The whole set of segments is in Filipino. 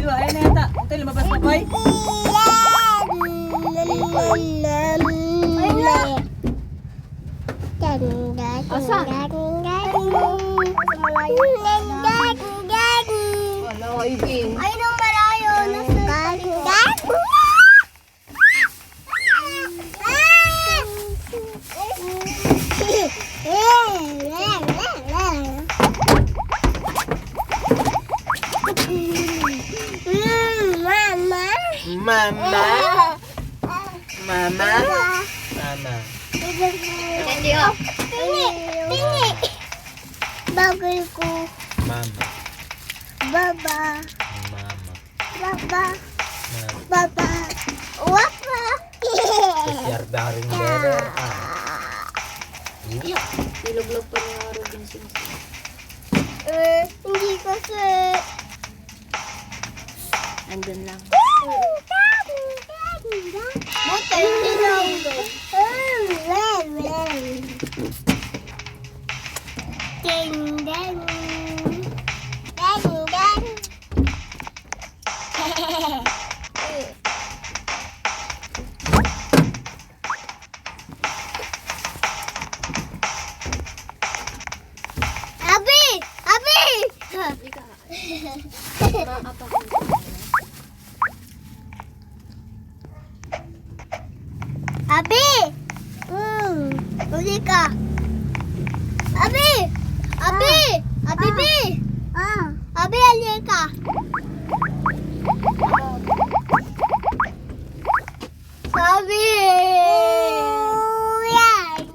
Ayun, ayun na yata. Ito, lumabas na boy. Ayun na. Asan? Wala ko ibig. Ayun ang malayo. Mama. Mama. Mama. Hindi oh. Tingi. Bagay ko. Mama. Baba. Mama. Baba. Mama. Baba. Wapa. Yardaring better. Ilog-log pa niya Robinson. Hindi kasi. Andun lang. Buti hindi lang. Ding ding. Ding ding. Abi! Abi! Abi! Uli ka. Abi! Abi! Abi, Bi! Abi, ali ka. Abi! Yan!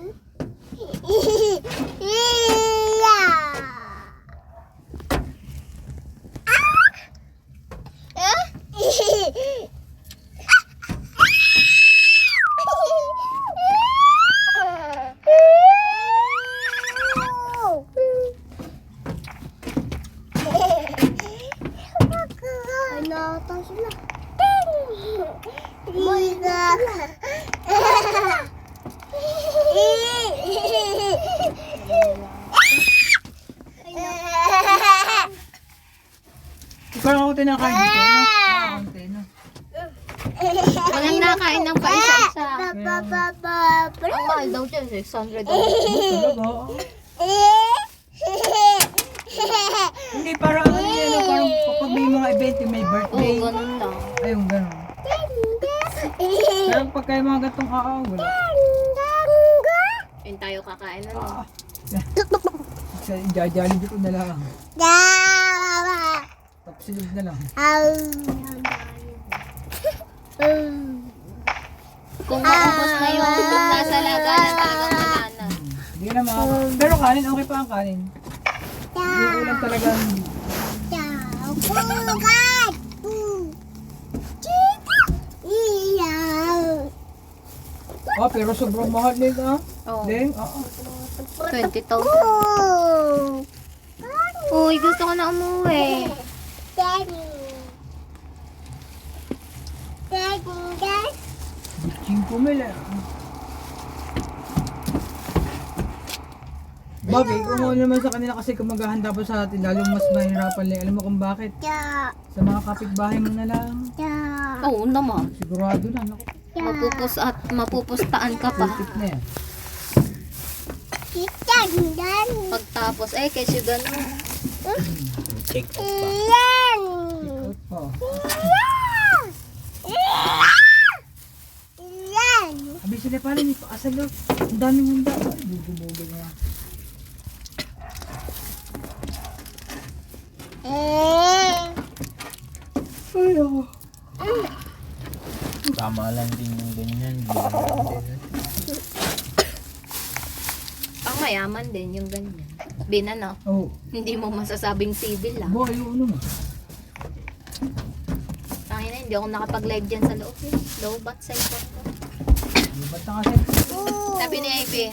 Ikaw ako tinakain dito. Konti na. Walang nakain ng pa-isa-isa. Ang Ba. mahal daw dyan, 600 daw. Talaga. Hindi, parang ano yan. Parang kapag may mga event, may birthday. Oo, ganun lang. Ayun, gano'n. Pero pag kayo mga gatong wala. Yun tayo kakain na lang. Jajalibin ko na lang. Tapos silog na lang. Kung maubos na yung nasa laganan, talagang wala na. Hindi na pero kanin, okay pa ang kanin. Yung ulam talagang pero sobrang mahal nila. Oo. Then, oo. 20,000. Uy, gusto ko na umuwi. Bitching pumila. Bagay, kung naman sa kanila kasi kung maghahanda pa sa atin, lalong mas mahirapan lang. Alam mo kung bakit? Sa mga kapitbahay mo na lang. Oo naman. Sigurado na. Naku, Mapupustaan ka pa. perfect na yan. Pagtapos, kasi gano'n. Check out pa. Check out pa. Abi sila pala, may pakasalo. Ang daming handa. Bugumugol na. Ay, ako. Tama lang din yung ganyan. Ang mayaman din yung ganyan. Binana. Oo. Hindi mo masasabing civil lang. Boy, ano mo? Tangina, hindi ako nakapag-live dyan sa loob. Low bat sa ipon ko. Ba't na kasi? Sabi ni Ivy.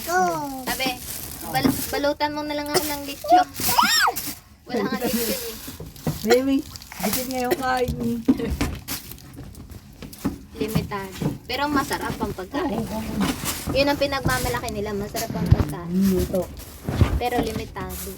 Sabi, balutan mo na lang ako ng lechon. Wala nga lechon eh. Baby, bitin nga yung kain. Limitado. Pero masarap ang pagkain. Yun ang pinagmamalaki nila. Masarap ang pagkain. Ito. Pero limitado.